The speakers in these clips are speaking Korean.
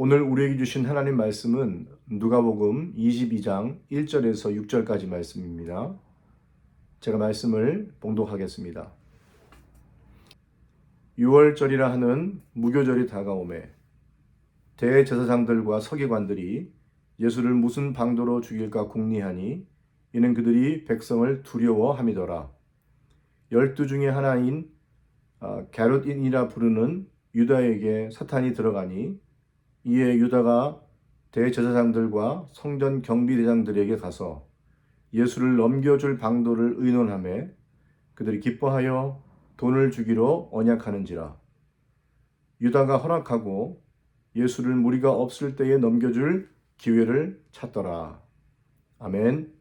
오늘 우리에게 주신 하나님 말씀은 누가복음 22장 1절에서 6절까지 말씀입니다. 제가 말씀을 봉독하겠습니다. 6월절이라 하는 무교절이 다가오매 대제사장들과 서기관들이 예수를 무슨 방도로 죽일까 궁리하니 이는 그들이 백성을 두려워함이더라. 12 중에 하나인 갸롯인이라 부르는 유다에게 사탄이 들어가니 이에 유다가 대제사장들과 성전 경비대장들에게 가서 예수를 넘겨줄 방도를 의논하매 그들이 기뻐하여 돈을 주기로 언약하는지라. 유다가 허락하고 예수를 무리가 없을 때에 넘겨줄 기회를 찾더라. 아멘.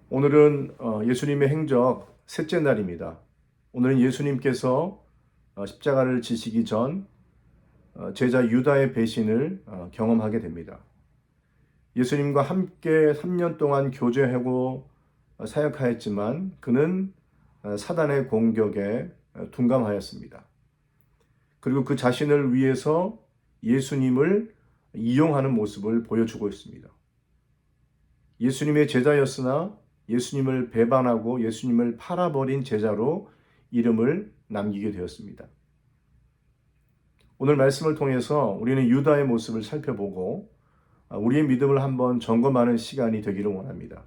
오늘은 예수님의 행적 셋째 날입니다. 오늘은 예수님께서 십자가를 지시기 전 제자 유다의 배신을 경험하게 됩니다. 예수님과 함께 3년 동안 교제하고 사역하였지만 그는 사단의 공격에 둔감하였습니다. 그리고 그 자신을 위해서 예수님을 이용하는 모습을 보여주고 있습니다. 예수님의 제자였으나 예수님을 배반하고 예수님을 팔아버린 제자로 이름을 남기게 되었습니다. 오늘 말씀을 통해서 우리는 유다의 모습을 살펴보고 우리의 믿음을 한번 점검하는 시간이 되기를 원합니다.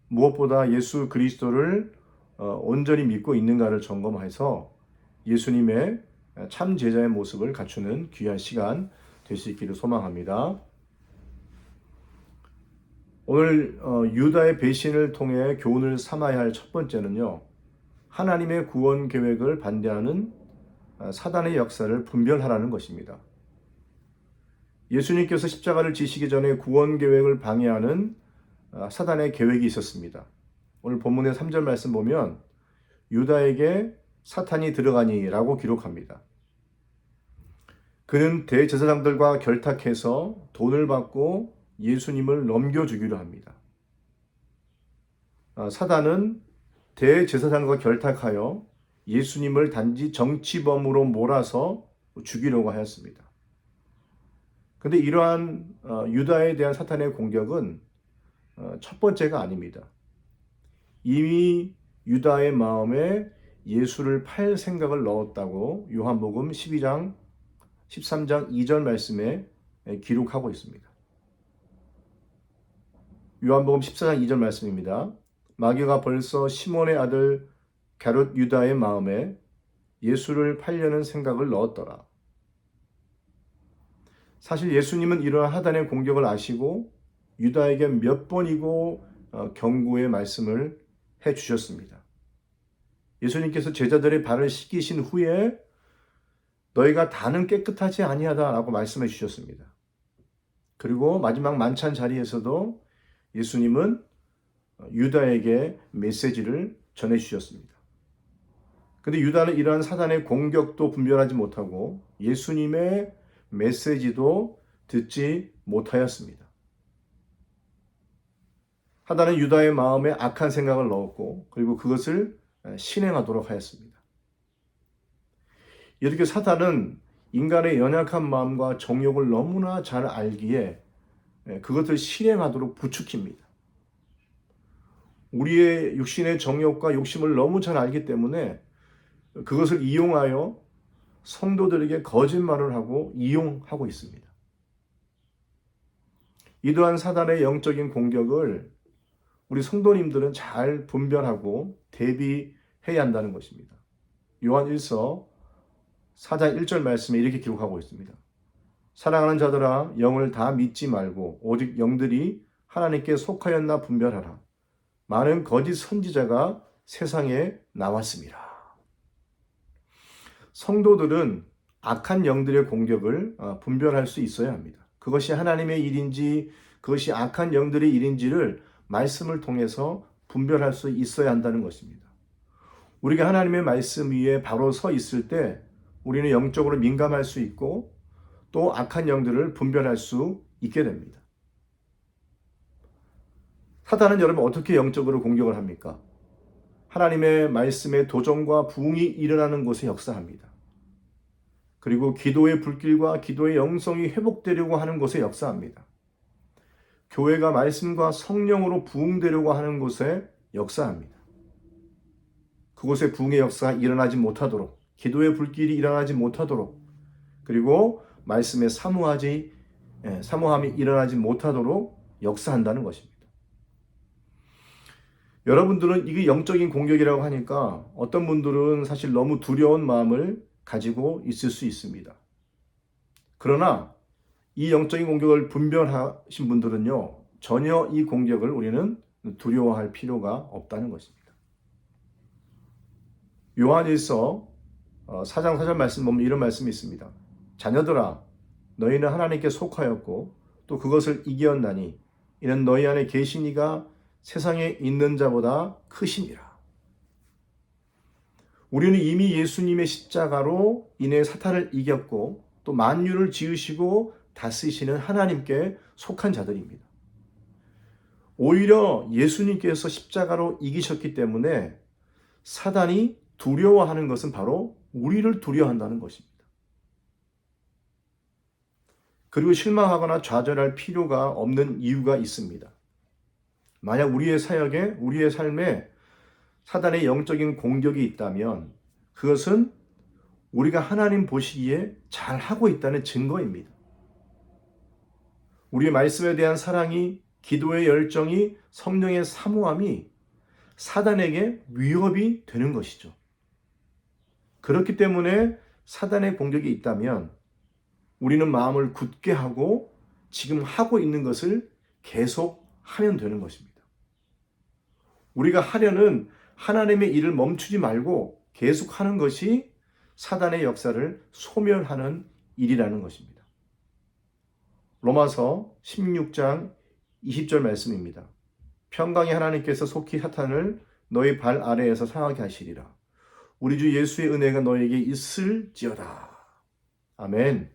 무엇보다 예수 그리스도를 온전히 믿고 있는가를 점검해서 예수님의 참 제자의 모습을 갖추는 귀한 시간 될 수 있기를 소망합니다. 오늘 유다의 배신을 통해 교훈을 삼아야 할 첫 번째는요, 하나님의 구원 계획을 반대하는 사단의 역사를 분별하라는 것입니다. 예수님께서 십자가를 지시기 전에 구원 계획을 방해하는 사단의 계획이 있었습니다. 오늘 본문의 3절 말씀 보면 유다에게 사탄이 들어가니라고 기록합니다. 그는 대제사장들과 결탁해서 돈을 받고 예수님을 넘겨주기로 합니다. 사단은 대제사장과 결탁하여 예수님을 단지 정치범으로 몰아서 죽이려고 하였습니다. 그런데 이러한 유다에 대한 사탄의 공격은 첫 번째가 아닙니다. 이미 유다의 마음에 예수를 팔 생각을 넣었다고 요한복음 13장 2절 말씀에 기록하고 있습니다. 요한복음 14장 2절 말씀입니다. 마귀가 벌써 시몬의 아들 갸롯 유다의 마음에 예수를 팔려는 생각을 넣었더라. 사실 예수님은 이러한 하단의 공격을 아시고 유다에게 몇 번이고 경고의 말씀을 해주셨습니다. 예수님께서 제자들의 발을 씻기신 후에 너희가 다는 깨끗하지 아니하다라고 말씀해 주셨습니다. 그리고 마지막 만찬 자리에서도 예수님은 유다에게 메시지를 전해 주셨습니다. 그런데 유다는 이러한 사단의 공격도 분별하지 못하고 예수님의 메시지도 듣지 못하였습니다. 사단은 유다의 마음에 악한 생각을 넣었고 그리고 그것을 실행하도록 하였습니다. 이렇게 사단은 인간의 연약한 마음과 정욕을 너무나 잘 알기에 그것을 실행하도록 부추깁니다. 우리의 육신의 정욕과 욕심을 너무 잘 알기 때문에 그것을 이용하여 성도들에게 거짓말을 하고 이용하고 있습니다. 이러한 사단의 영적인 공격을 우리 성도님들은 잘 분별하고 대비해야 한다는 것입니다. 요한 1서 4장 1절 말씀에 이렇게 기록하고 있습니다. 사랑하는 자들아 영을 다 믿지 말고 오직 영들이 하나님께 속하였나 분별하라. 많은 거짓 선지자가 세상에 나왔습니다. 성도들은 악한 영들의 공격을 분별할 수 있어야 합니다. 그것이 하나님의 일인지 그것이 악한 영들의 일인지를 말씀을 통해서 분별할 수 있어야 한다는 것입니다. 우리가 하나님의 말씀 위에 바로 서 있을 때 우리는 영적으로 민감할 수 있고 또 악한 영들을 분별할 수 있게 됩니다. 사단은 여러분 어떻게 영적으로 공격을 합니까? 하나님의 말씀의 도전과 부흥이 일어나는 곳에 역사합니다. 그리고 기도의 불길과 기도의 영성이 회복되려고 하는 곳에 역사합니다. 교회가 말씀과 성령으로 부흥되려고 하는 곳에 역사합니다. 그곳에 부흥의 역사가 일어나지 못하도록, 기도의 불길이 일어나지 못하도록, 그리고 말씀의 사모함이 일어나지 못하도록 역사한다는 것입니다. 여러분들은 이게 영적인 공격이라고 하니까 어떤 분들은 사실 너무 두려운 마음을 가지고 있을 수 있습니다. 그러나 이 영적인 공격을 분별하신 분들은요, 전혀 이 공격을 우리는 두려워할 필요가 없다는 것입니다. 요한일서 4장 4절 말씀 보면 이런 말씀이 있습니다. 자녀들아, 너희는 하나님께 속하였고 또 그것을 이기었나니 이는 너희 안에 계신 이가 세상에 있는 자보다 크심이라. 우리는 이미 예수님의 십자가로 인해 사탄을 이겼고 또 만유를 지으시고 다스리시는 하나님께 속한 자들입니다. 오히려 예수님께서 십자가로 이기셨기 때문에 사단이 두려워하는 것은 바로 우리를 두려워한다는 것입니다. 그리고 실망하거나 좌절할 필요가 없는 이유가 있습니다. 만약 우리의 사역에, 우리의 삶에 사단의 영적인 공격이 있다면 그것은 우리가 하나님 보시기에 잘하고 있다는 증거입니다. 우리의 말씀에 대한 사랑이, 기도의 열정이, 성령의 사모함이 사단에게 위협이 되는 것이죠. 그렇기 때문에 사단의 공격이 있다면 우리는 마음을 굳게 하고 지금 하고 있는 것을 계속 하면 되는 것입니다. 우리가 하려는 하나님의 일을 멈추지 말고 계속 하는 것이 사단의 역사를 소멸하는 일이라는 것입니다. 로마서 16장 20절 말씀입니다. 평강의 하나님께서 속히 사탄을 너희 발 아래에서 상하게 하시리라. 우리 주 예수의 은혜가 너에게 있을지어다. 아멘.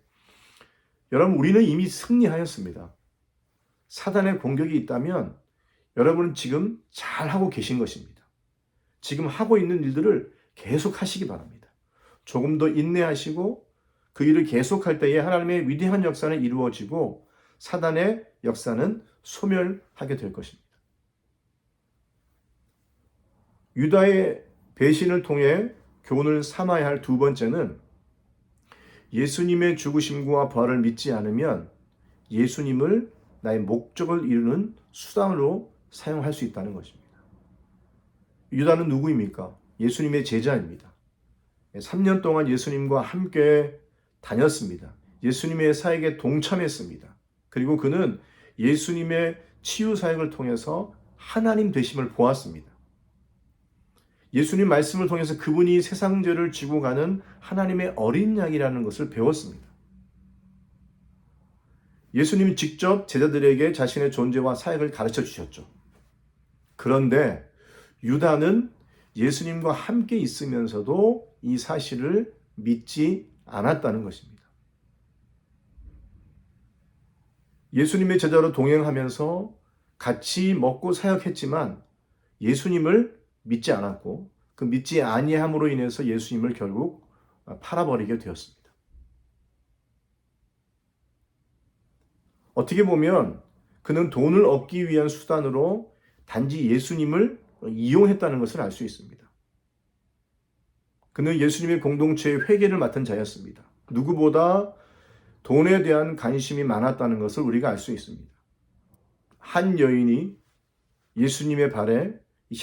여러분, 우리는 이미 승리하였습니다. 사단의 공격이 있다면 여러분은 지금 잘하고 계신 것입니다. 지금 하고 있는 일들을 계속 하시기 바랍니다. 조금 더 인내하시고 그 일을 계속할 때에 하나님의 위대한 역사는 이루어지고 사단의 역사는 소멸하게 될 것입니다. 유다의 배신을 통해 교훈을 삼아야 할 두 번째는 예수님의 죽으심과 부활을 믿지 않으면 예수님을 나의 목적을 이루는 수단으로 사용할 수 있다는 것입니다. 유다는 누구입니까? 예수님의 제자입니다. 3년 동안 예수님과 함께 다녔습니다. 예수님의 사역에 동참했습니다. 그리고 그는 예수님의 치유 사역을 통해서 하나님 되심을 보았습니다. 예수님 말씀을 통해서 그분이 세상 죄를 지고 가는 하나님의 어린 양이라는 것을 배웠습니다. 예수님이 직접 제자들에게 자신의 존재와 사역을 가르쳐 주셨죠. 그런데 유다는 예수님과 함께 있으면서도 이 사실을 믿지 않았다는 것입니다. 예수님의 제자로 동행하면서 같이 먹고 사역했지만 예수님을 믿지 않았고 그 믿지 아니함으로 인해서 예수님을 결국 팔아버리게 되었습니다. 어떻게 보면 그는 돈을 얻기 위한 수단으로 단지 예수님을 이용했다는 것을 알 수 있습니다. 그는 예수님의 공동체의 회계를 맡은 자였습니다. 누구보다 돈에 대한 관심이 많았다는 것을 우리가 알 수 있습니다. 한 여인이 예수님의 발에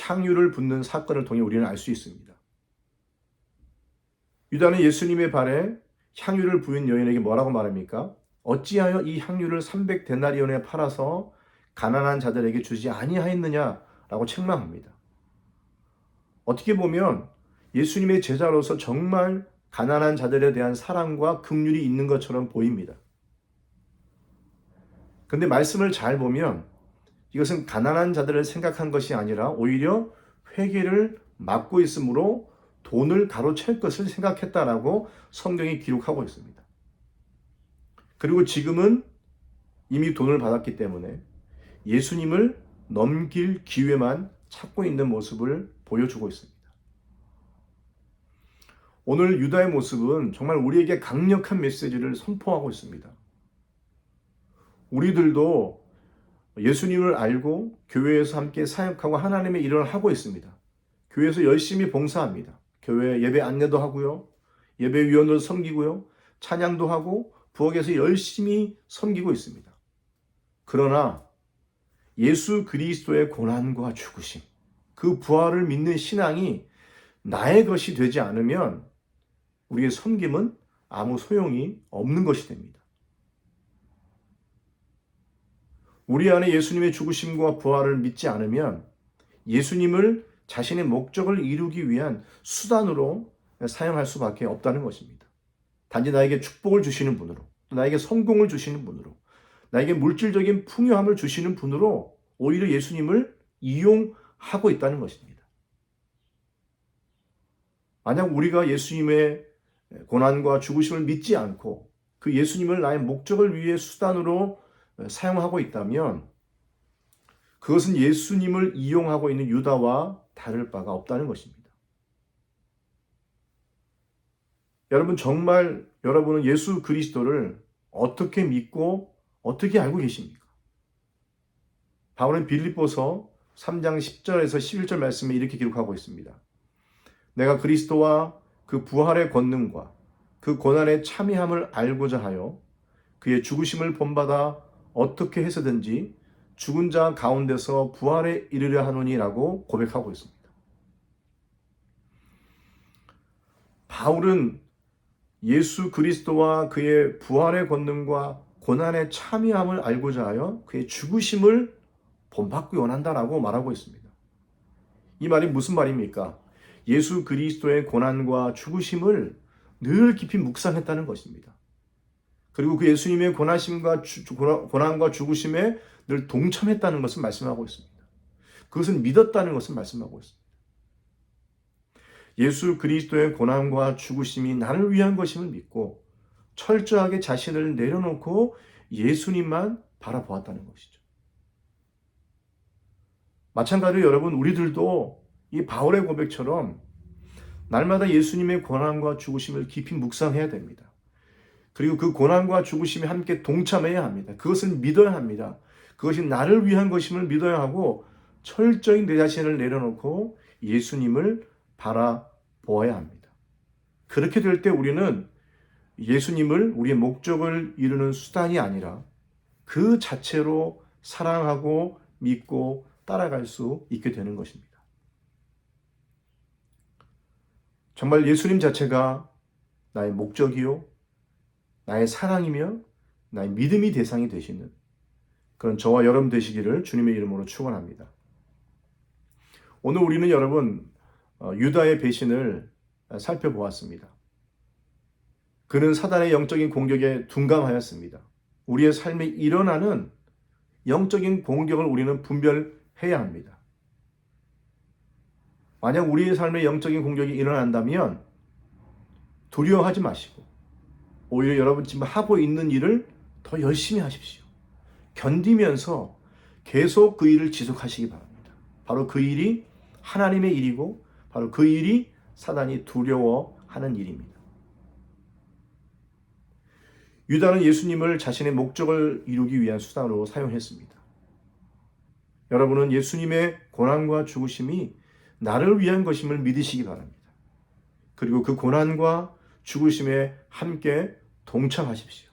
향유를 붓는 사건을 통해 우리는 알 수 있습니다. 유다는 예수님의 발에 향유를 부은 여인에게 뭐라고 말합니까? 어찌하여 이 향유를 300데나리온에 팔아서 가난한 자들에게 주지 아니하였느냐라고 책망합니다. 어떻게 보면 예수님의 제자로서 정말 가난한 자들에 대한 사랑과 긍휼이 있는 것처럼 보입니다. 그런데 말씀을 잘 보면 이것은 가난한 자들을 생각한 것이 아니라 오히려 회개를 막고 있으므로 돈을 가로챌 것을 생각했다라고 성경이 기록하고 있습니다. 그리고 지금은 이미 돈을 받았기 때문에 예수님을 넘길 기회만 찾고 있는 모습을 보여주고 있습니다. 오늘 유다의 모습은 정말 우리에게 강력한 메시지를 선포하고 있습니다. 우리들도 예수님을 알고 교회에서 함께 사역하고 하나님의 일을 하고 있습니다. 교회에서 열심히 봉사합니다. 교회 예배 안내도 하고요. 예배위원으로 섬기고요. 찬양도 하고 부엌에서 열심히 섬기고 있습니다. 그러나 예수 그리스도의 고난과 죽으심, 그 부활을 믿는 신앙이 나의 것이 되지 않으면 우리의 섬김은 아무 소용이 없는 것이 됩니다. 우리 안에 예수님의 죽으심과 부활을 믿지 않으면 예수님을 자신의 목적을 이루기 위한 수단으로 사용할 수밖에 없다는 것입니다. 단지 나에게 축복을 주시는 분으로, 또 나에게 성공을 주시는 분으로, 나에게 물질적인 풍요함을 주시는 분으로 오히려 예수님을 이용하고 있다는 것입니다. 만약 우리가 예수님의 고난과 죽으심을 믿지 않고 그 예수님을 나의 목적을 위해 수단으로 사용하고 있다면 그것은 예수님을 이용하고 있는 유다와 다를 바가 없다는 것입니다. 여러분, 정말 여러분은 예수 그리스도를 어떻게 믿고 어떻게 알고 계십니까? 바울은 빌립보서 3장 10절에서 11절 말씀에 이렇게 기록하고 있습니다. 내가 그리스도와 그 부활의 권능과 그 고난의 참여함을 알고자 하여 그의 죽으심을 본받아 어떻게 해서든지 죽은 자 가운데서 부활에 이르려 하노니라고 고백하고 있습니다. 바울은 예수 그리스도와 그의 부활의 권능과 고난의 참여함을 알고자 하여 그의 죽으심을 본받기 원한다라고 말하고 있습니다. 이 말이 무슨 말입니까? 예수 그리스도의 고난과 죽으심을 늘 깊이 묵상했다는 것입니다. 그리고 그 예수님의 고난과 죽으심에 늘 동참했다는 것을 말씀하고 있습니다. 그것은 믿었다는 것을 말씀하고 있습니다. 예수 그리스도의 고난과 죽으심이 나를 위한 것임을 믿고 철저하게 자신을 내려놓고 예수님만 바라보았다는 것이죠. 마찬가지로 여러분, 우리들도 이 바울의 고백처럼 날마다 예수님의 고난과 죽으심을 깊이 묵상해야 됩니다. 그리고 그 고난과 죽으심에 함께 동참해야 합니다. 그것을 믿어야 합니다. 그것이 나를 위한 것임을 믿어야 하고 철저히 내 자신을 내려놓고 예수님을 바라보아야 합니다. 그렇게 될 때 우리는 예수님을 우리의 목적을 이루는 수단이 아니라 그 자체로 사랑하고 믿고 따라갈 수 있게 되는 것입니다. 정말 예수님 자체가 나의 목적이요, 나의 사랑이며 나의 믿음이 대상이 되시는 그런 저와 여러분 되시기를 주님의 이름으로 축원합니다. 오늘 우리는 여러분 유다의 배신을 살펴보았습니다. 그는 사단의 영적인 공격에 둔감하였습니다. 우리의 삶에 일어나는 영적인 공격을 우리는 분별해야 합니다. 만약 우리의 삶에 영적인 공격이 일어난다면 두려워하지 마시고 오히려 여러분 지금 하고 있는 일을 더 열심히 하십시오. 견디면서 계속 그 일을 지속하시기 바랍니다. 바로 그 일이 하나님의 일이고 바로 그 일이 사단이 두려워하는 일입니다. 유다는 예수님을 자신의 목적을 이루기 위한 수단으로 사용했습니다. 여러분은 예수님의 고난과 죽으심이 나를 위한 것임을 믿으시기 바랍니다. 그리고 그 고난과 죽으심에 함께 동참하십시오.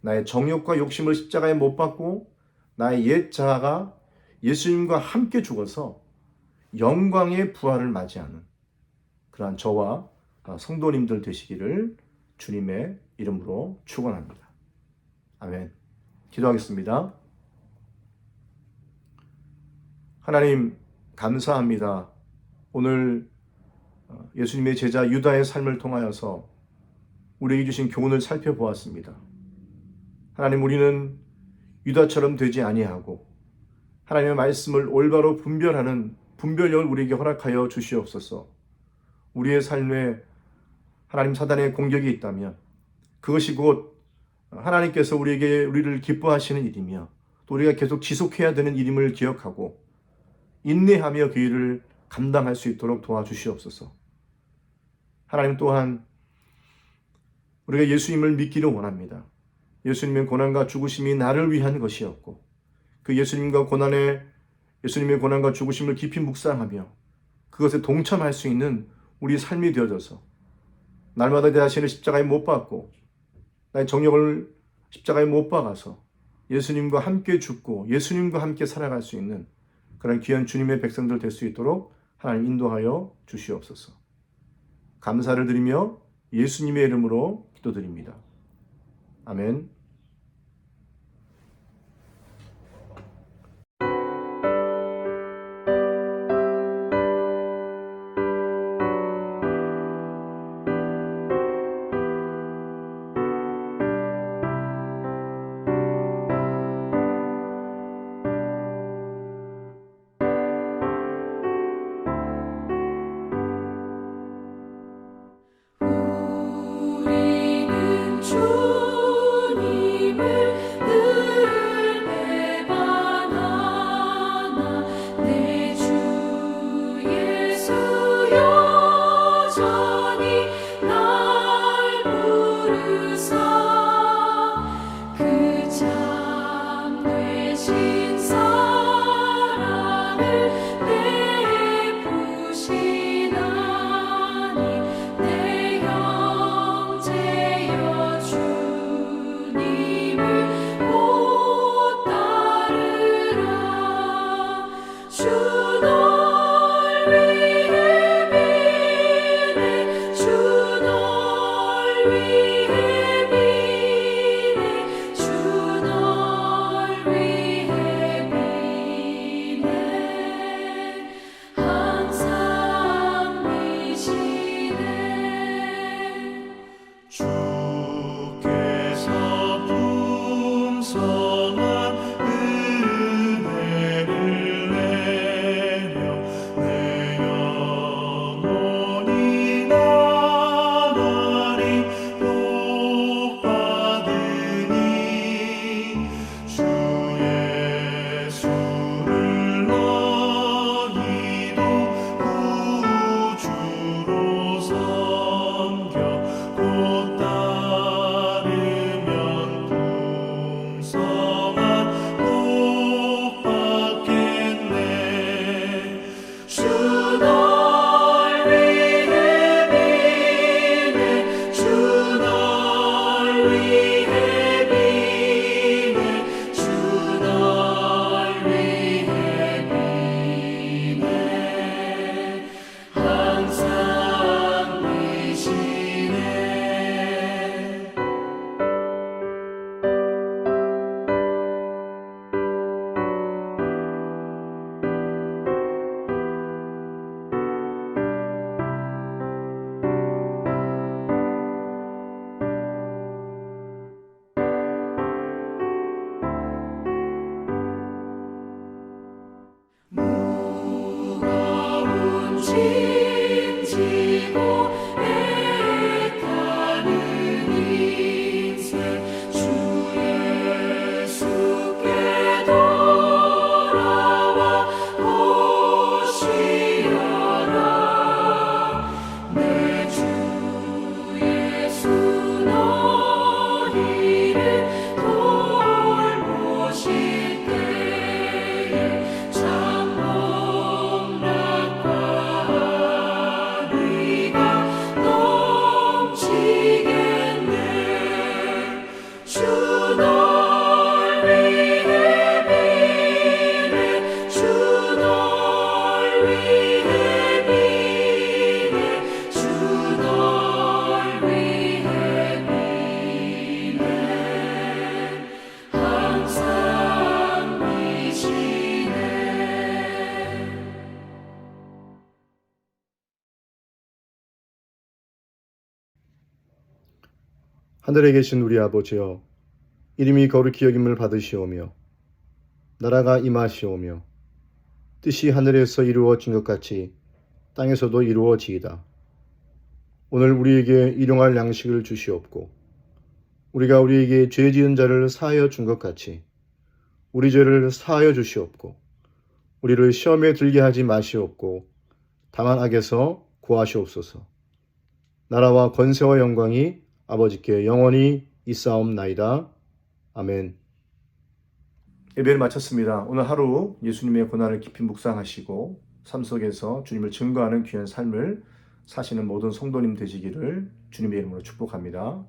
나의 정욕과 욕심을 십자가에 못 박고 나의 옛 자아가 예수님과 함께 죽어서 영광의 부활을 맞이하는 그러한 저와 성도님들 되시기를 주님의 이름으로 축원합니다. 아멘. 기도하겠습니다. 하나님 감사합니다. 오늘 예수님의 제자 유다의 삶을 통하여서 우리에게 주신 교훈을 살펴보았습니다. 하나님, 우리는 유다처럼 되지 아니하고 하나님의 말씀을 올바로 분별하는 분별력을 우리에게 허락하여 주시옵소서. 우리의 삶에 하나님 사단의 공격이 있다면 그것이 곧 하나님께서 우리를 기뻐하시는 일이며 또 우리가 계속 지속해야 되는 일임을 기억하고 인내하며 그 일을 감당할 수 있도록 도와주시옵소서. 하나님 또한 우리가 예수님을 믿기를 원합니다. 예수님의 고난과 죽으심이 나를 위한 것이었고 그 예수님의 고난과 죽으심을 깊이 묵상하며 그것에 동참할 수 있는 우리 삶이 되어져서 날마다 내 자신을 십자가에 못 박고 나의 정욕을 십자가에 못 박아서 예수님과 함께 죽고 예수님과 함께 살아갈 수 있는 그런 귀한 주님의 백성들 될 수 있도록 하나님 인도하여 주시옵소서. 감사를 드리며 예수님의 이름으로 기도드립니다. 아멘. 우리는 주님을 늘 배반하나 내 주 예수 여전히 날 부르사 그 참 되신 사랑을 베푸시나니 내 형제여 주님을 못 따르라 주 널 위해 비네 주 널 위해 비네 주 널 위해 비네 항상 미시네 주께서 풍성한 은혜를 내려 내 영혼이 나날이 복받으니 주 예수를 너희도 구주로 섬겨 곧 따르면 풍성한 복 받겠네 주 널 위해 비네 주 널 위해 비네 주 널 위해 비네 항상 미시네 무거운 짐 지고 애타는 인생 주 예수께 돌아와 오시어라 내 주 예수 너희를 돌보실 때에 참 복락과 의가 넘치겠네 주 널 위해 비네 주 널 위해 비네 주 널 위해 비네 항상 미시네 하늘에 계신 우리 아버지여, 이름이 거룩히 여김을 받으시오며 나라가 임하시오며 뜻이 하늘에서 이루어진 것 같이 땅에서도 이루어지이다. 오늘 우리에게 일용할 양식을 주시옵고 우리가 우리에게 죄 지은 자를 사하여 준 것 같이 우리 죄를 사하여 주시옵고 우리를 시험에 들게 하지 마시옵고 당한 악에서 구하시옵소서. 나라와 권세와 영광이 아버지께 영원히 있사옵나이다. 아멘. 예배를 마쳤습니다. 오늘 하루 예수님의 고난을 깊이 묵상하시고 삶 속에서 주님을 증거하는 귀한 삶을 사시는 모든 성도님 되시기를 주님의 이름으로 축복합니다.